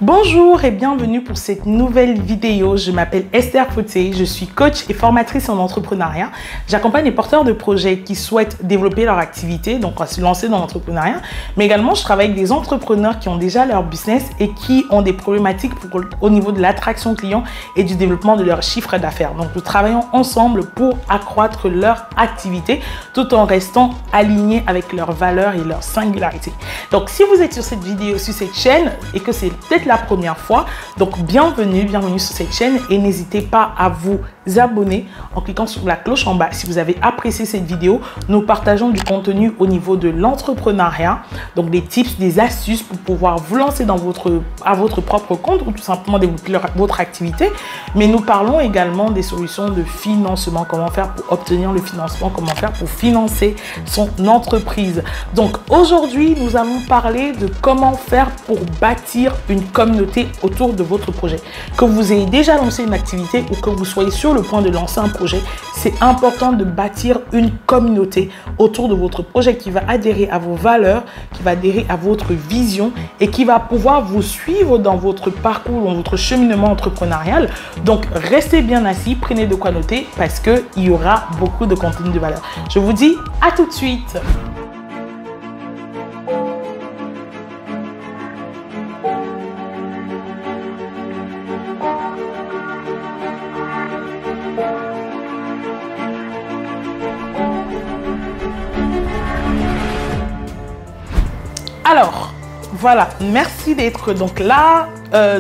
Bonjour et bienvenue pour cette nouvelle vidéo. Je m'appelle Esther Fouté, je suis coach et formatrice en entrepreneuriat. J'accompagne les porteurs de projets qui souhaitent développer leur activité, donc se lancer dans l'entrepreneuriat. Mais également, je travaille avec des entrepreneurs qui ont déjà leur business et qui ont des problématiques au niveau de l'attraction client et du développement de leur chiffre d'affaires. Donc, nous travaillons ensemble pour accroître leur activité tout en restant alignés avec leurs valeurs et leurs singularités. Donc, si vous êtes sur cette vidéo, sur cette chaîne et que c'est peut-être la première fois, donc bienvenue sur cette chaîne et n'hésitez pas à vous abonner en cliquant sur la cloche en bas si vous avez apprécié cette vidéo. Nous partageons du contenu au niveau de l'entrepreneuriat, donc des tips, des astuces pour pouvoir vous lancer à votre propre compte ou tout simplement développer votre activité. Mais nous parlons également des solutions de financement, comment faire pour obtenir le financement, comment faire pour financer son entreprise. Donc aujourd'hui, nous allons parler de comment faire pour bâtir une communauté autour de votre projet. Que vous ayez déjà lancé une activité ou que vous soyez sur le point de lancer un projet, c'est important de bâtir une communauté autour de votre projet qui va adhérer à vos valeurs, qui va adhérer à votre vision et qui va pouvoir vous suivre dans votre parcours, dans votre cheminement entrepreneurial. Donc, restez bien assis, prenez de quoi noter parce qu'il y aura beaucoup de contenu de valeur. Je vous dis à tout de suite. Alors, voilà, merci d'être donc là.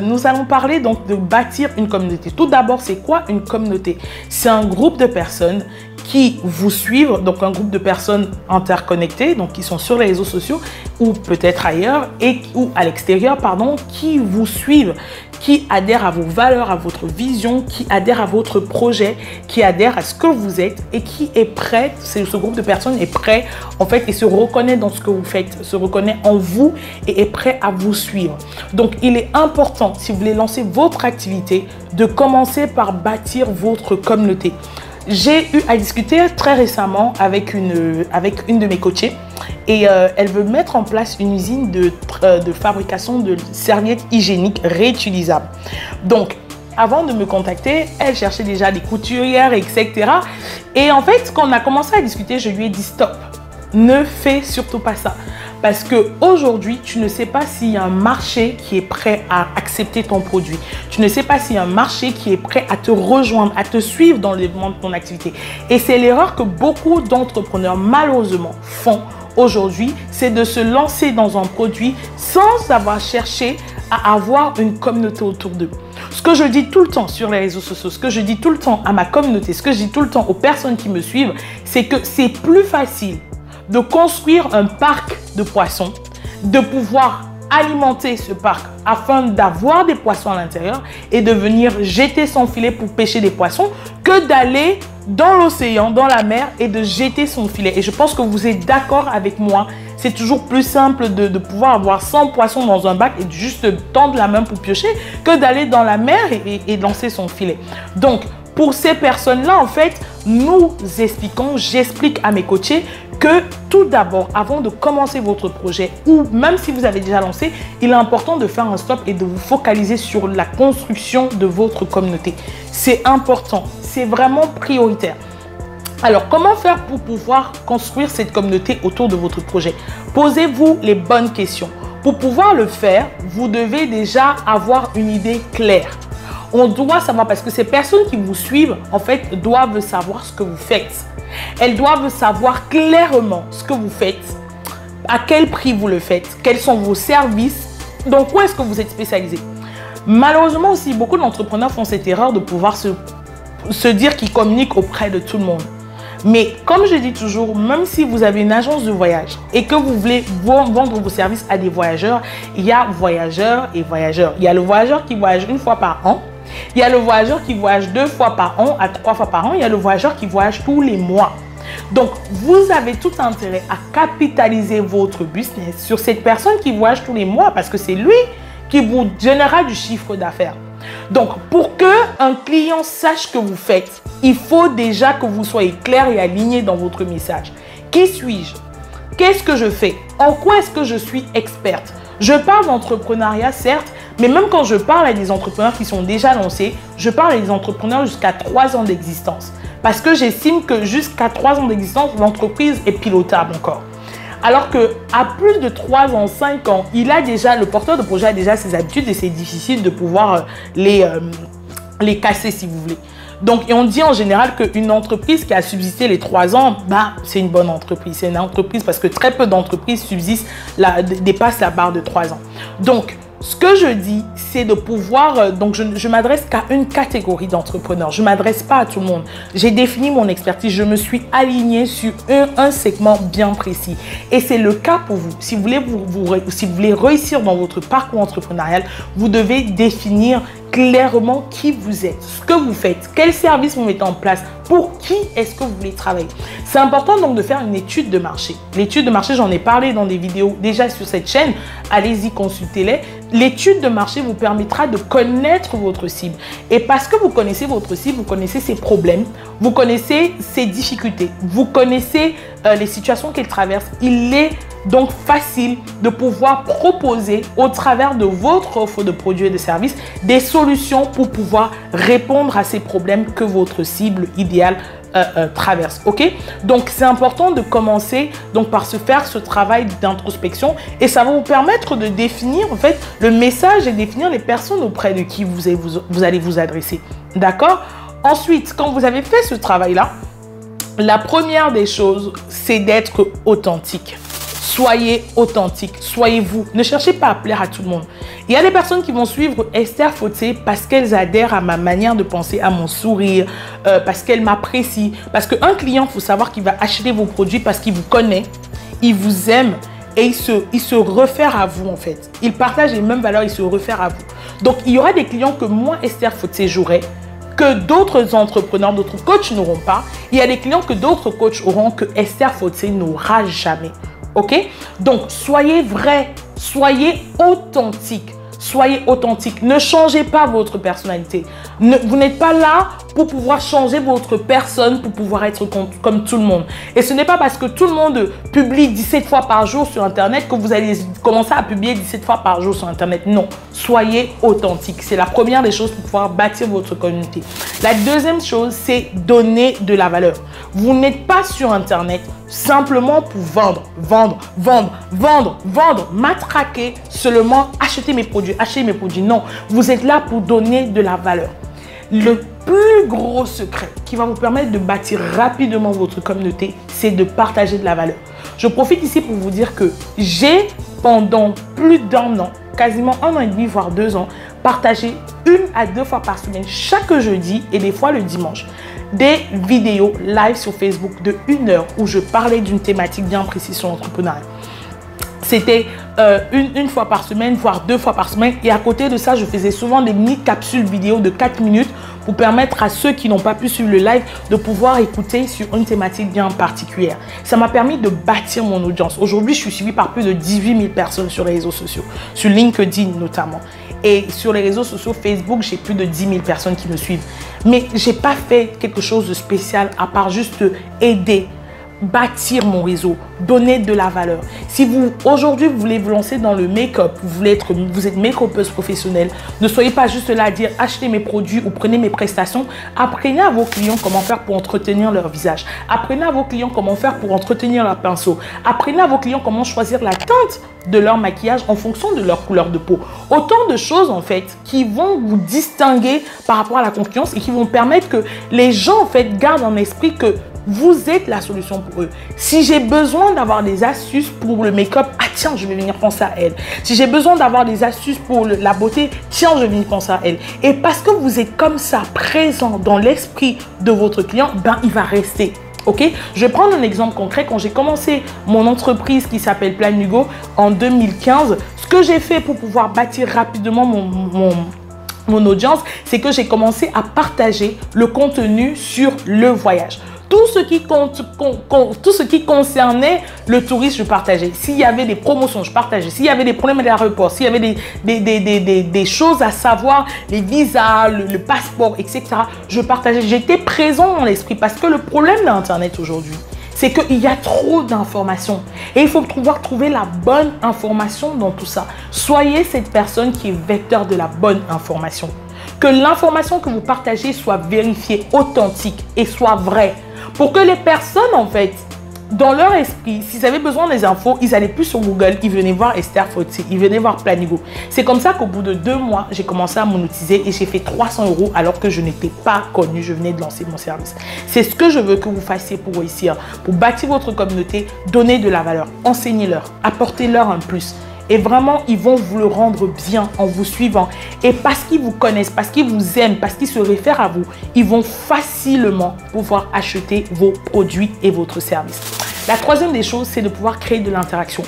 Nous allons parler donc de bâtir une communauté. Tout d'abord, c'est quoi une communauté? C'est un groupe de personnes qui vous suivent, donc un groupe de personnes interconnectées, donc qui sont sur les réseaux sociaux ou peut-être ailleurs ou à l'extérieur, pardon, qui vous suivent, qui adhèrent à vos valeurs, à votre vision, qui adhèrent à votre projet, qui adhèrent à ce que vous êtes et qui est prêt, ce groupe de personnes est prêt en fait et se reconnaît dans ce que vous faites, se reconnaît en vous et est prêt à vous suivre. Donc il est important, si vous voulez lancer votre activité, de commencer par bâtir votre communauté. J'ai eu à discuter très récemment avec une de mes coachées et elle veut mettre en place une usine de fabrication de serviettes hygiéniques réutilisables. Donc, avant de me contacter, elle cherchait déjà des couturières, etc. Et en fait, quand on a commencé à discuter, je lui ai dit stop, ne fais surtout pas ça. Parce qu'aujourd'hui, tu ne sais pas s'il y a un marché qui est prêt à accepter ton produit. Tu ne sais pas s'il y a un marché qui est prêt à te rejoindre, à te suivre dans le développement de ton activité. Et c'est l'erreur que beaucoup d'entrepreneurs, malheureusement, font aujourd'hui, c'est de se lancer dans un produit sans avoir cherché à avoir une communauté autour d'eux. Ce que je dis tout le temps sur les réseaux sociaux, ce que je dis tout le temps à ma communauté, ce que je dis tout le temps aux personnes qui me suivent, c'est que c'est plus facile de construire un parc de poissons, de pouvoir alimenter ce parc afin d'avoir des poissons à l'intérieur et de venir jeter son filet pour pêcher des poissons que d'aller dans l'océan, dans la mer et de jeter son filet. Et je pense que vous êtes d'accord avec moi. C'est toujours plus simple de pouvoir avoir 100 poissons dans un bac et de juste tendre la main pour piocher que d'aller dans la mer et lancer son filet. Donc, pour ces personnes-là, en fait, j'explique à mes coachés que tout d'abord, avant de commencer votre projet ou même si vous avez déjà lancé, il est important de faire un stop et de vous focaliser sur la construction de votre communauté. C'est important, c'est vraiment prioritaire. Alors, comment faire pour pouvoir construire cette communauté autour de votre projet? Posez-vous les bonnes questions. Pour pouvoir le faire, vous devez déjà avoir une idée claire. On doit savoir parce que ces personnes qui vous suivent, en fait, doivent savoir ce que vous faites. Elles doivent savoir clairement ce que vous faites, à quel prix vous le faites, quels sont vos services, donc où est-ce que vous êtes spécialisé. Malheureusement aussi, beaucoup d'entrepreneurs font cette erreur de pouvoir se dire qu'ils communiquent auprès de tout le monde. Mais comme je dis toujours, même si vous avez une agence de voyage et que vous voulez vendre vos services à des voyageurs, il y a voyageurs et voyageurs. Il y a le voyageur qui voyage une fois par an. Il y a le voyageur qui voyage 2 fois par an à 3 fois par an. Il y a le voyageur qui voyage tous les mois. Donc, vous avez tout intérêt à capitaliser votre business sur cette personne qui voyage tous les mois parce que c'est lui qui vous générera du chiffre d'affaires. Donc, pour qu'un client sache que vous faites, il faut déjà que vous soyez clair et aligné dans votre message. Qui suis-je? Qu'est-ce que je fais? En quoi est-ce que je suis experte? Je parle d'entrepreneuriat, certes, Mais même quand je parle à des entrepreneurs qui sont déjà lancés, je parle à des entrepreneurs jusqu'à 3 ans d'existence. Parce que j'estime que jusqu'à 3 ans d'existence, l'entreprise est pilotable encore. Alors qu'à plus de 3 ans, 5 ans, le porteur de projet a déjà ses habitudes et c'est difficile de pouvoir les casser si vous voulez. Donc, et on dit en général qu'une entreprise qui a subsisté les 3 ans, c'est une bonne entreprise. C'est une entreprise parce que très peu d'entreprises dépassent la barre de 3 ans. Donc, ce que je dis, c'est de pouvoir... donc, je m'adresse qu'à une catégorie d'entrepreneurs. Je ne m'adresse pas à tout le monde. J'ai défini mon expertise. Je me suis alignée sur un segment bien précis. Et c'est le cas pour vous. Si vous voulez réussir dans votre parcours entrepreneurial, vous devez définir clairement qui vous êtes, ce que vous faites, quel service vous mettez en place, pour qui est-ce que vous voulez travailler. C'est important donc de faire une étude de marché. L'étude de marché, j'en ai parlé dans des vidéos déjà sur cette chaîne. Allez-y, consultez-les. L'étude de marché vous permettra de connaître votre cible. Et parce que vous connaissez votre cible, vous connaissez ses problèmes, vous connaissez ses difficultés, vous connaissez les situations qu'elle traverse. Il est donc facile de pouvoir proposer au travers de votre offre de produits et de services des solutions pour pouvoir répondre à ces problèmes que votre cible idéale traverse. Ok, donc c'est important de commencer donc par faire ce travail d'introspection et ça va vous permettre de définir en fait le message et définir les personnes auprès de qui vous allez vous adresser. D'accord? Ensuite, quand vous avez fait ce travail là, la première des choses, c'est d'être authentique. Soyez authentique, soyez vous. Ne cherchez pas à plaire à tout le monde. Il y a des personnes qui vont suivre Esther Fotsé parce qu'elles adhèrent à ma manière de penser, à mon sourire, parce qu'elles m'apprécient. Parce qu'un client, il faut savoir qu'il va acheter vos produits parce qu'il vous connaît, il vous aime et il se réfère à vous en fait. Il partage les mêmes valeurs, il se réfère à vous. Donc, il y aura des clients que moi, Esther Fotsé, j'aurai, que d'autres entrepreneurs, d'autres coachs n'auront pas. Il y a des clients que d'autres coachs auront que Esther Fotsé n'aura jamais. Ok? Donc, soyez vrai, soyez authentique. Soyez authentique. Ne changez pas votre personnalité. Vous n'êtes pas là pour pouvoir changer votre personne, pour pouvoir être comme tout le monde. Et ce n'est pas parce que tout le monde publie 17 fois par jour sur Internet que vous allez commencer à publier 17 fois par jour sur Internet. Non. Soyez authentique. C'est la première des choses pour pouvoir bâtir votre communauté. La deuxième chose, c'est donner de la valeur. Vous n'êtes pas sur Internet simplement pour vendre, matraquer, seulement acheter mes produits, Non, vous êtes là pour donner de la valeur. Le plus gros secret qui va vous permettre de bâtir rapidement votre communauté, c'est de partager de la valeur. Je profite ici pour vous dire que j'ai, pendant plus d'1 an, quasiment 1 an et demi, voire 2 ans, partagé 1 à 2 fois par semaine, chaque jeudi et des fois le dimanche, des vidéos live sur Facebook de 1 heure où je parlais d'une thématique bien précise sur l'entrepreneuriat. C'était une fois par semaine, voire 2 fois par semaine. Et à côté de ça, je faisais souvent des mini-capsules vidéo de 4 minutes pour permettre à ceux qui n'ont pas pu suivre le live de pouvoir écouter sur une thématique bien particulière. Ça m'a permis de bâtir mon audience. Aujourd'hui, je suis suivie par plus de 18 000 personnes sur les réseaux sociaux, sur LinkedIn notamment. Et sur les réseaux sociaux Facebook, j'ai plus de 10 000 personnes qui me suivent. Mais je n'ai pas fait quelque chose de spécial à part juste aider, bâtir mon réseau, donner de la valeur. Si vous, aujourd'hui, vous voulez vous lancer dans le make-up, vous êtes make-upeuse professionnelle, ne soyez pas juste là à dire achetez mes produits ou prenez mes prestations. Apprenez à vos clients comment faire pour entretenir leur visage. Apprenez à vos clients comment faire pour entretenir leur pinceau. Apprenez à vos clients comment choisir la teinte de leur maquillage en fonction de leur couleur de peau. Autant de choses en fait qui vont vous distinguer par rapport à la concurrence et qui vont permettre que les gens en fait gardent en esprit que vous êtes la solution pour eux. Si j'ai besoin d'avoir des astuces pour le make-up, ah tiens, je vais venir penser à elle. Si j'ai besoin d'avoir des astuces pour la beauté, tiens, je vais venir penser à elle. Et parce que vous êtes comme ça, présent dans l'esprit de votre client, ben il va rester. Ok, je vais prendre un exemple concret. Quand j'ai commencé mon entreprise qui s'appelle Plan Hugo en 2015, ce que j'ai fait pour pouvoir bâtir rapidement mon audience, c'est que j'ai commencé à partager le contenu sur le voyage. Tout ce qui concernait le tourisme, je partageais. S'il y avait des promotions, je partageais. S'il y avait des problèmes à l'aéroport, s'il y avait des choses à savoir, les visas, le passeport, etc., je partageais. J'étais présent dans l'esprit parce que le problème d'Internet aujourd'hui, c'est qu'il y a trop d'informations. Et il faut pouvoir trouver la bonne information dans tout ça. Soyez cette personne qui est vecteur de la bonne information. Que l'information que vous partagez soit vérifiée, authentique et soit vraie. Pour que les personnes, en fait, dans leur esprit, s'ils avaient besoin des infos, ils allaient plus sur Google, ils venaient voir Esther Fauti, ils venaient voir Planigo. C'est comme ça qu'au bout de 2 mois, j'ai commencé à monétiser et j'ai fait 300 € alors que je n'étais pas connue, je venais de lancer mon service. C'est ce que je veux que vous fassiez pour réussir, pour bâtir votre communauté, donner de la valeur, enseignez-leur, apportez-leur un plus. Et vraiment, ils vont vous le rendre bien en vous suivant. Et parce qu'ils vous connaissent, parce qu'ils vous aiment, parce qu'ils se réfèrent à vous, ils vont facilement pouvoir acheter vos produits et votre service. La troisième des choses, c'est de pouvoir créer de l'interaction.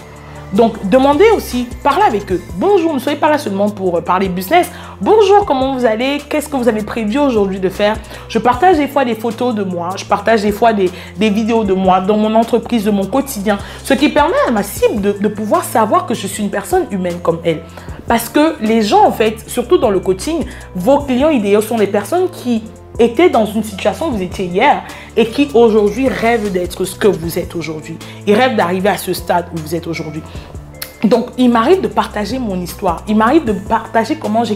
Donc, demandez aussi, parlez avec eux. Bonjour, ne soyez pas là seulement pour parler business. Bonjour, comment vous allez? Qu'est-ce que vous avez prévu aujourd'hui de faire? Je partage des fois des photos de moi. Je partage des fois des vidéos de moi dans mon entreprise, de mon quotidien. Ce qui permet à ma cible de pouvoir savoir que je suis une personne humaine comme elle. Parce que les gens, en fait, surtout dans le coaching, vos clients idéaux sont les personnes qui étaient dans une situation où vous étiez hier et qui aujourd'hui rêvent d'être ce que vous êtes aujourd'hui. Ils rêvent d'arriver à ce stade où vous êtes aujourd'hui. Donc, il m'arrive de partager mon histoire. Il m'arrive de partager comment j'ai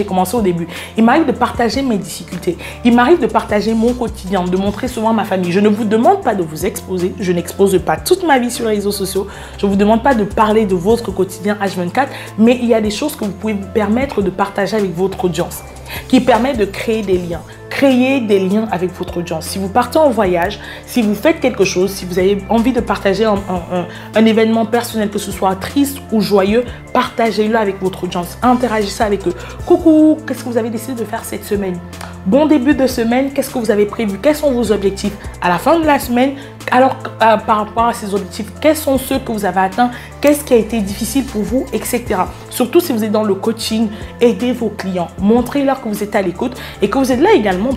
commencé au début. Il m'arrive de partager mes difficultés. Il m'arrive de partager mon quotidien, de montrer souvent ma famille. Je ne vous demande pas de vous exposer. Je n'expose pas toute ma vie sur les réseaux sociaux. Je ne vous demande pas de parler de votre quotidien H24. Mais il y a des choses que vous pouvez vous permettre de partager avec votre audience, qui permet de créer des liens. Créez des liens avec votre audience. Si vous partez en voyage, si vous faites quelque chose, si vous avez envie de partager un événement personnel, que ce soit triste ou joyeux, partagez-le avec votre audience. Interagissez avec eux. Coucou, qu'est-ce que vous avez décidé de faire cette semaine? Bon début de semaine, qu'est-ce que vous avez prévu? Quels sont vos objectifs? À la fin de la semaine, alors par rapport à ces objectifs, quels sont ceux que vous avez atteints? Qu'est-ce qui a été difficile pour vous, etc. Surtout si vous êtes dans le coaching, aidez vos clients. Montrez-leur que vous êtes à l'écoute et que vous êtes là également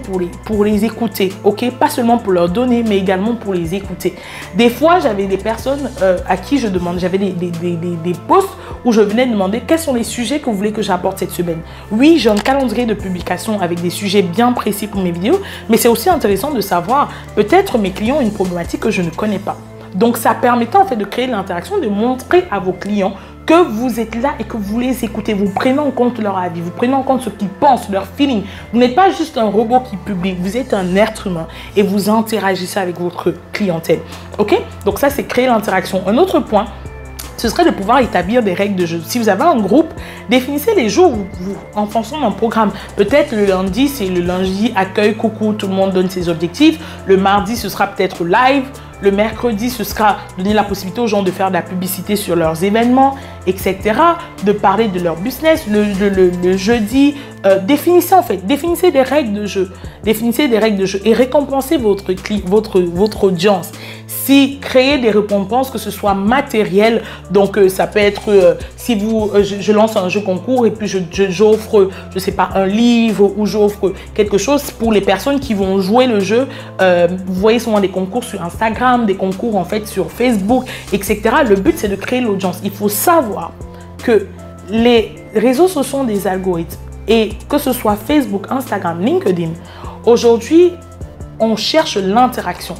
pour les écouter. Ok, pas seulement pour leur donner, mais également pour les écouter. Des fois, j'avais des personnes à qui je demande, j'avais des posts où je venais demander quels sont les sujets que vous voulez que j'apporte cette semaine. Oui, j'ai un calendrier de publication avec des sujets bien précis pour mes vidéos, mais c'est aussi intéressant de savoir, peut-être mes clients ont une problématique que je ne connais pas. Donc, ça permettait en fait de créer l'interaction, de montrer à vos clients que vous êtes là et que vous les écoutez. Vous prenez en compte leur avis, vous prenez en compte ce qu'ils pensent, leur feeling. Vous n'êtes pas juste un robot qui publie, vous êtes un être humain et vous interagissez avec votre clientèle. Ok? Donc ça, c'est créer l'interaction. Un autre point, ce serait de pouvoir établir des règles de jeu. Si vous avez un groupe, définissez les jours en fonction d'un programme. Peut-être le lundi, c'est le lundi accueil, coucou, tout le monde donne ses objectifs. Le mardi, ce sera peut-être live. Le mercredi, ce sera donner la possibilité aux gens de faire de la publicité sur leurs événements, etc. De parler de leur business. Le jeudi, définissez des règles de jeu. Définissez des règles de jeu et récompensez votre audience. Si créez des récompenses, que ce soit matériel, donc ça peut être si je lance un jeu concours et puis j'offre, je sais pas, un livre ou j'offre quelque chose pour les personnes qui vont jouer le jeu. Vous voyez souvent des concours sur Instagram, des concours en fait sur Facebook, etc. Le but, c'est de créer l'audience. Il faut savoir que les réseaux sociaux sont des algorithmes et que ce soit Facebook, Instagram, LinkedIn, aujourd'hui, on cherche l'interaction.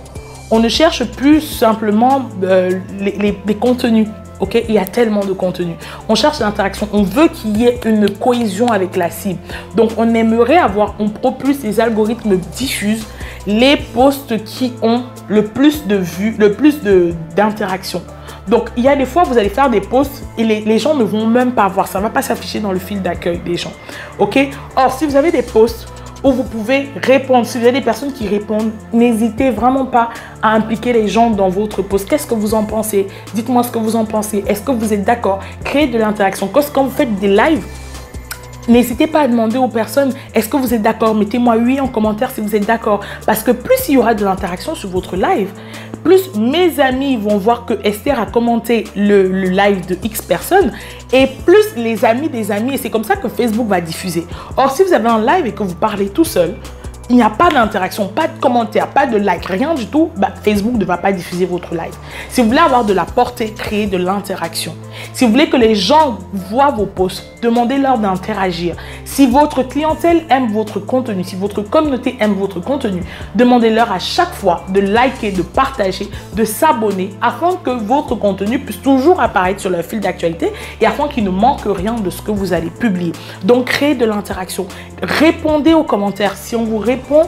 On ne cherche plus simplement les contenus. Okay? Il y a tellement de contenus. On cherche l'interaction. On veut qu'il y ait une cohésion avec la cible. Donc, on aimerait on propulse, les algorithmes diffusent les posts qui ont le plus de vues, le plus d'interactions. Donc, il y a des fois, vous allez faire des posts et les gens ne vont même pas voir. Ça ne va pas s'afficher dans le fil d'accueil des gens. Ok? Or, si vous avez des posts où vous pouvez répondre, si vous avez des personnes qui répondent, n'hésitez vraiment pas à impliquer les gens dans votre post. Qu'est-ce que vous en pensez? Dites-moi ce que vous en pensez. Est-ce que vous êtes d'accord? Créez de l'interaction. Quand vous faites des lives, n'hésitez pas à demander aux personnes, est-ce que vous êtes d'accord? Mettez-moi oui en commentaire si vous êtes d'accord. Parce que plus il y aura de l'interaction sur votre live, plus mes amis vont voir que Esther a commenté le live de X personnes et plus les amis des amis. Et c'est comme ça que Facebook va diffuser. Or, si vous avez un live et que vous parlez tout seul, il n'y a pas d'interaction, pas de commentaires, pas de like, rien du tout, Facebook ne va pas diffuser votre live. Si vous voulez avoir de la portée, créez de l'interaction. Si vous voulez que les gens voient vos posts, demandez-leur d'interagir. Si Si votre clientèle aime votre contenu, si votre communauté aime votre contenu, demandez-leur à chaque fois de liker, de partager, de s'abonner afin que votre contenu puisse toujours apparaître sur leur fil d'actualité et afin qu'il ne manque rien de ce que vous allez publier. Donc, créez de l'interaction. Répondez aux commentaires. Si on vous répond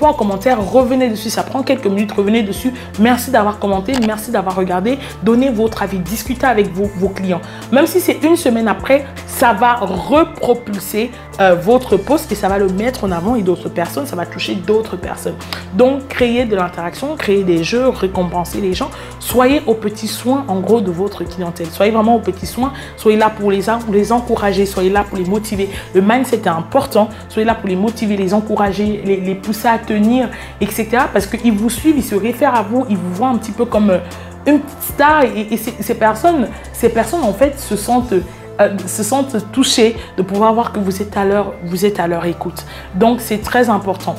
en commentaire, revenez dessus. Ça prend quelques minutes, revenez dessus. Merci d'avoir commenté, merci d'avoir regardé. Donnez votre avis, discutez avec vos clients. Même si c'est une semaine après, ça va repropulser votre post et ça va le mettre en avant et d'autres personnes, ça va toucher d'autres personnes. Donc, créez de l'interaction, créez des jeux, récompensez les gens. Soyez aux petits soins, en gros, de votre clientèle. Soyez vraiment aux petits soins. Soyez là pour les encourager. Soyez là pour les motiver. Le mindset est important. Soyez là pour les motiver, les encourager, les pousser à tenir, etc. Parce qu'ils vous suivent, ils se réfèrent à vous, ils vous voient un petit peu comme une star. Et ces personnes, en fait, se sentent touchées de pouvoir voir que vous êtes à leur écoute. Donc, c'est très important.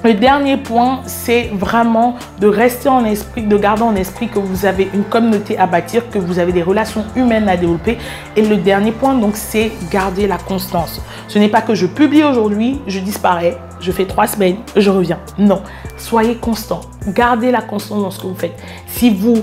Le dernier point, c'est vraiment de rester en esprit, de garder en esprit que vous avez une communauté à bâtir, que vous avez des relations humaines à développer. Et le dernier point, donc, c'est garder la constance. Ce n'est pas que je publie aujourd'hui, je disparais, je fais 3 semaines, je reviens. Non, soyez constant. Gardez la constance dans ce que vous faites. Si vous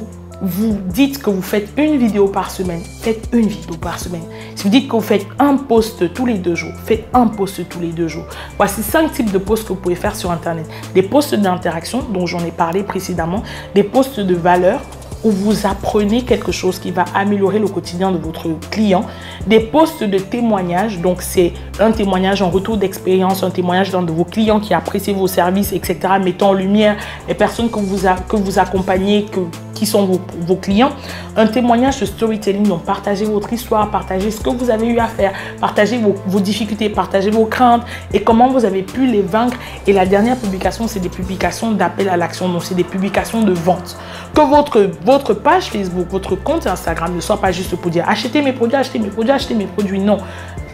dites que vous faites une vidéo par semaine, faites une vidéo par semaine. Si vous dites que vous faites un post tous les 2 jours, faites un post tous les 2 jours. Voici 5 types de posts que vous pouvez faire sur Internet. Des posts d'interaction, dont j'en ai parlé précédemment, des posts de valeur, où vous apprenez quelque chose qui va améliorer le quotidien de votre client. Des posts de témoignage, donc c'est un témoignage en retour d'expérience, un témoignage d'un de vos clients qui apprécie vos services, etc. Mettant en lumière les personnes que vous accompagnez, qui sont vos clients. Un témoignage de storytelling, donc partagez votre histoire, partagez ce que vous avez eu à faire, partagez vos difficultés, partagez vos craintes et comment vous avez pu les vaincre. Et la dernière publication, c'est des publications d'appel à l'action, donc c'est des publications de vente. Que votre page Facebook, votre compte Instagram ne soit pas juste pour dire achetez mes produits, achetez mes produits, achetez mes produits. Non,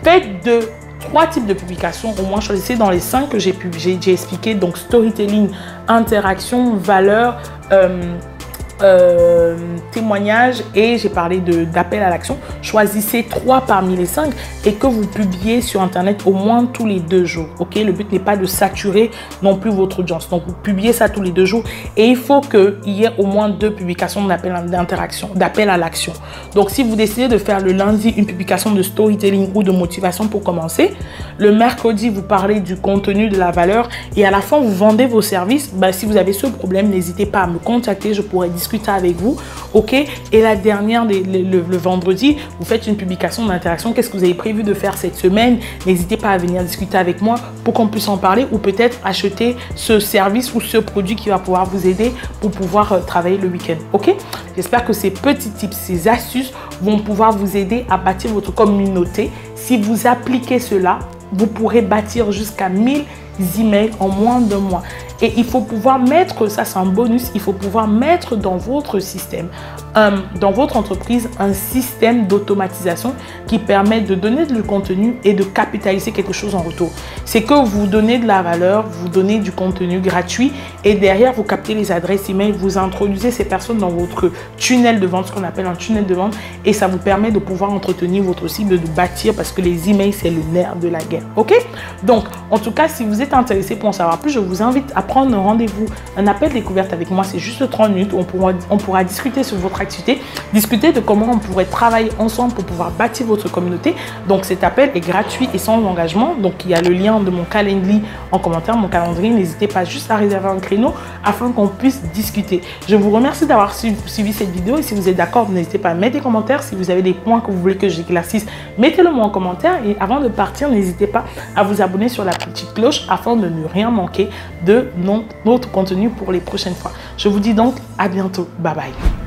faites 3 types de publications, au moins choisissez dans les 5 que j'ai expliqué, donc storytelling, interaction, valeur, témoignage et j'ai parlé d'appel à l'action. Choisissez 3 parmi les 5 et que vous publiez sur Internet au moins tous les 2 jours. Ok, le but n'est pas de saturer non plus votre audience. Donc, vous publiez ça tous les 2 jours et il faut qu'il y ait au moins 2 publications d'appel à l'action. Donc, si vous décidez de faire le lundi une publication de storytelling ou de motivation pour commencer, le mercredi, vous parlez du contenu, de la valeur et à la fin, vous vendez vos services. Ben, si vous avez ce problème, n'hésitez pas à me contacter. Je pourrais discuter avec vous, ok. Et la dernière, le vendredi, vous faites une publication d'interaction. Qu'est-ce que vous avez prévu de faire cette semaine? N'hésitez pas à venir discuter avec moi pour qu'on puisse en parler ou peut-être acheter ce service ou ce produit qui va pouvoir vous aider pour pouvoir travailler le week-end, ok. J'espère que ces petits tips, ces astuces vont pouvoir vous aider à bâtir votre communauté. Si vous appliquez cela, vous pourrez bâtir jusqu'à 1000 emails en moins d'1 mois. Et il faut pouvoir mettre, ça c'est un bonus, il faut pouvoir mettre dans votre système, dans votre entreprise, un système d'automatisation qui permet de donner du contenu et de capitaliser quelque chose en retour. C'est que vous donnez de la valeur, vous donnez du contenu gratuit et derrière vous captez les adresses email, vous introduisez ces personnes dans votre tunnel de vente, ce qu'on appelle un tunnel de vente et ça vous permet de pouvoir entretenir votre cible, de bâtir parce que les emails c'est le nerf de la guerre, ok. Donc en tout cas, si vous êtes intéressé pour en savoir plus, je vous invite à prendre un rendez-vous, un appel découverte avec moi. C'est juste 30 minutes où on pourra discuter sur votre activité, discuter de comment on pourrait travailler ensemble pour pouvoir bâtir votre communauté. Donc cet appel est gratuit et sans engagement. Donc il y a le lien de mon calendrier en commentaire, mon calendrier. N'hésitez pas juste à réserver un créneau afin qu'on puisse discuter. Je vous remercie d'avoir suivi cette vidéo et si vous êtes d'accord, n'hésitez pas à mettre des commentaires. Si vous avez des points que vous voulez que j'éclaircisse, mettez-le moi en commentaire et avant de partir, n'hésitez pas à vous abonner sur la petite cloche afin de ne rien manquer de notre contenu pour les prochaines fois. Je vous dis donc à bientôt. Bye bye.